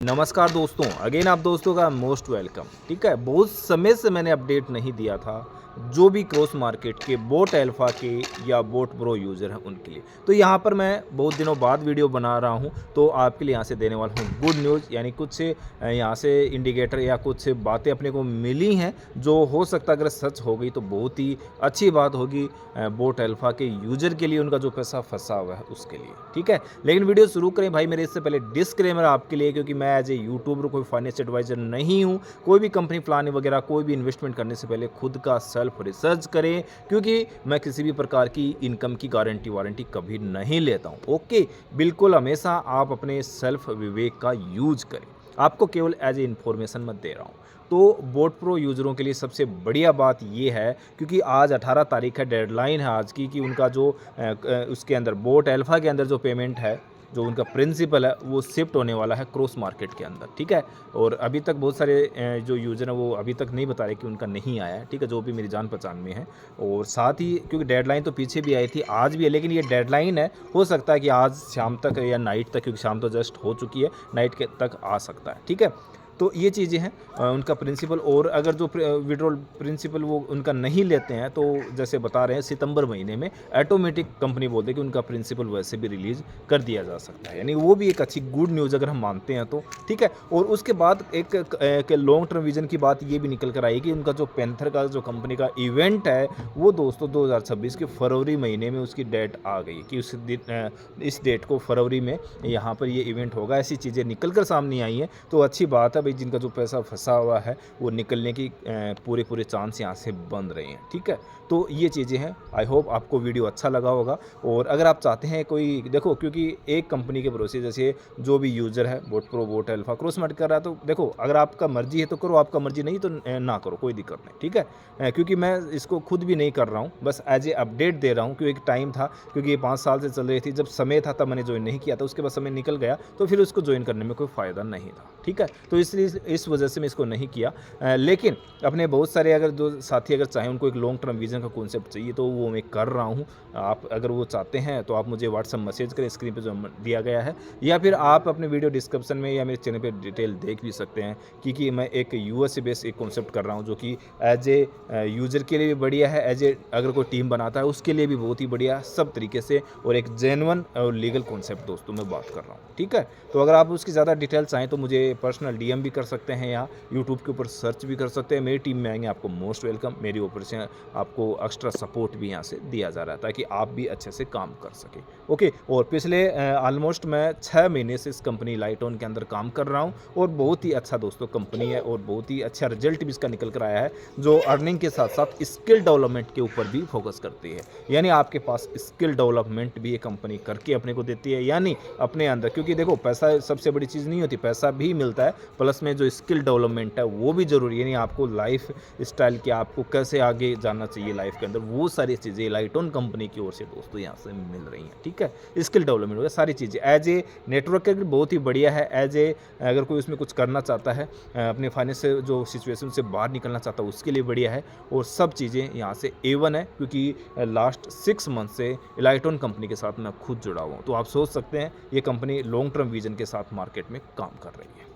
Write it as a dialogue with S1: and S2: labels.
S1: नमस्कार दोस्तों, अगेन आप दोस्तों का मोस्ट वेलकम। ठीक है, बहुत समय से मैंने अपडेट नहीं दिया था जो भी क्रॉस मार्केट के बोट अल्फा के या बोट प्रो यूज़र हैं उनके लिए। तो यहाँ पर मैं बहुत दिनों बाद वीडियो बना रहा हूँ, तो आपके लिए यहाँ से देने वाला हूँ गुड न्यूज़, यानी कुछ यहाँ से इंडिकेटर या कुछ बातें अपने को मिली हैं जो हो सकता है अगर सच हो गई तो बहुत ही अच्छी बात होगी बोट अल्फा के यूज़र के लिए, उनका जो पैसा फंसा हुआ है उसके लिए। ठीक है, लेकिन वीडियो शुरू करें भाई, मेरे इससे पहले डिस्क्लेमर आपके लिए, क्योंकि मैं एज ए यूट्यूबर कोई फाइनेंशियल एडवाइजर नहीं हूँ। कोई भी कंपनी प्लान वगैरह कोई भी इन्वेस्टमेंट करने से पहले खुद का सेल्फ रिसर्च करें, क्योंकि मैं किसी भी प्रकार की इनकम की गारंटी वारंटी कभी नहीं लेता हूँ। ओके, बिल्कुल हमेशा आप अपने सेल्फ विवेक का यूज करें, आपको केवल एज ए इन्फॉर्मेशन मैं दे रहा हूँ। तो बोट प्रो यूज़रों के लिए सबसे बढ़िया बात ये है, क्योंकि आज 18 तारीख है, डेडलाइन है आज की, कि उनका जो उसके अंदर बोट अल्फा के अंदर जो पेमेंट है, जो उनका प्रिंसिपल है, वो शिफ्ट होने वाला है क्रॉस मार्केट के अंदर। ठीक है, और अभी तक बहुत सारे जो यूज़र हैं वो अभी तक नहीं बता रहे कि उनका नहीं आया है। ठीक है, जो भी मेरी जान पहचान में है। और साथ ही क्योंकि डेडलाइन तो पीछे भी आई थी, आज भी है, लेकिन ये डेडलाइन है, हो सकता है कि आज शाम तक या नाइट तक, क्योंकि शाम तो जस्ट हो चुकी है, नाइट के तक आ सकता है। ठीक है, तो ये चीज़ें हैं उनका प्रिंसिपल। और अगर जो विड्रॉल प्रिंसिपल वो उनका नहीं लेते हैं, तो जैसे बता रहे हैं सितंबर महीने में ऑटोमेटिक कंपनी बोलते हैं कि उनका प्रिंसिपल वैसे भी रिलीज़ कर दिया जा सकता है, यानी वो भी एक अच्छी गुड न्यूज़ अगर हम मानते हैं तो। ठीक है, और उसके बाद एक लॉन्ग टर्म विजन की बात ये भी निकल कर आई कि उनका जो पैंथर का जो कंपनी का इवेंट है, वो दोस्तों 2026 के फरवरी महीने में उसकी डेट आ गई कि इस डेट को फरवरी में यहाँ पर ये इवेंट होगा। ऐसी चीज़ें निकल कर सामने आई हैं, तो अच्छी बात है भाई, जिनका जो पैसा फंसा हुआ है वो निकलने की पूरे चांस यहाँ से बन रहे हैं। ठीक है, तो ये चीज़ें हैं। आई होप आपको वीडियो अच्छा लगा होगा। और अगर आप चाहते हैं कोई, देखो, क्योंकि एक कंपनी के भरोसे जैसे जो भी यूज़र है boat pro boat alpha cross market कर रहा है, तो देखो, अगर आपका मर्जी है तो करो, आपका मर्जी नहीं तो ना करो, कोई दिक्कत नहीं। ठीक है, क्योंकि मैं इसको खुद भी नहीं कर रहा हूँ, बस एज ए अपडेट दे रहा हूँ। क्योंकि एक टाइम था, क्योंकि ये 5 साल से चल रही थी, जब समय था तब मैंने ज्वाइन नहीं किया था, उसके बाद समय निकल गया तो फिर उसको ज्वाइन करने में कोई फ़ायदा नहीं था। ठीक है, तो इसलिए इस वजह से मैं इसको नहीं किया। लेकिन अपने बहुत सारे अगर जो साथी अगर चाहें, उनको एक लॉन्ग टर्म विजन का कॉन्सेप्ट चाहिए, तो वो मैं कर रहा हूँ। आप अगर वो चाहते हैं तो आप मुझे व्हाट्सएप मैसेज करें, स्क्रीन पे जो दिया गया है, या फिर आप अपने वीडियो डिस्क्रिप्शन में या मेरे चैनल पे डिटेल देख भी सकते हैं, क्योंकि मैं एक यूएस से बेस्ड एक कॉन्सेप्ट कर रहा हूँ, जो कि एज ए यूज़र के लिए भी बढ़िया है, एज ए अगर कोई टीम बनाता है उसके लिए भी बहुत ही बढ़िया, सब तरीके से, और एक जेन्युइन और लीगल कॉन्सेप्ट दोस्तों मैं बात कर रहा हूँ। ठीक है, तो अगर आप उसकी ज़्यादा डिटेल चाहें तो मुझे पर्सनल डीएम भी कर सकते हैं, या यूट्यूब के ऊपर सर्च भी कर सकते हैं। मेरी टीम में आएंगे, आपको मोस्ट वेलकम। मेरी ऊपर से आपको एक्स्ट्रा सपोर्ट भी यहाँ से दिया जा रहा है, ताकि आप भी अच्छे से काम कर सकें। ओके, और पिछले ऑलमोस्ट मैं 6 महीने से इस कंपनी लाइटऑन के अंदर काम कर रहा हूँ, और बहुत ही अच्छा दोस्तों कंपनी है, और बहुत ही अच्छा रिजल्ट भी इसका निकल कर आया है, जो अर्निंग के साथ साथ स्किल डेवलपमेंट के ऊपर भी फोकस करती है। यानी आपके पास स्किल डेवलपमेंट भी ये कंपनी करके अपने को देती है, यानी अपने अंदर, क्योंकि देखो, पैसा सबसे बड़ी चीज़ नहीं होती, पैसा भी मिलता है, प्लस में जो स्किल डेवलपमेंट है वो भी ज़रूरी है। यानी आपको लाइफ स्टाइल के, आपको कैसे आगे जाना चाहिए लाइफ के अंदर, वो सारी चीज़ें लाइटऑन कंपनी की ओर से दोस्तों यहाँ से मिल रही हैं। ठीक है, स्किल डेवलपमेंट वगैरह सारी चीज़ें एज ए नेटवर्क के बहुत ही बढ़िया है। एज ए अगर कोई उसमें कुछ करना चाहता है, अपने फाइनेंस से जो सिचुएशन से बाहर निकलना चाहता है, उसके लिए बढ़िया है। और सब चीज़ें यहाँ से A1 है, क्योंकि लास्ट 6 मंथ से लाइटऑन कंपनी के साथ मैं खुद जुड़ा हुआ हूँ। तो आप सोच सकते हैं ये कंपनी लॉन्ग टर्म विजन के साथ मार्केट में काम कर रही है।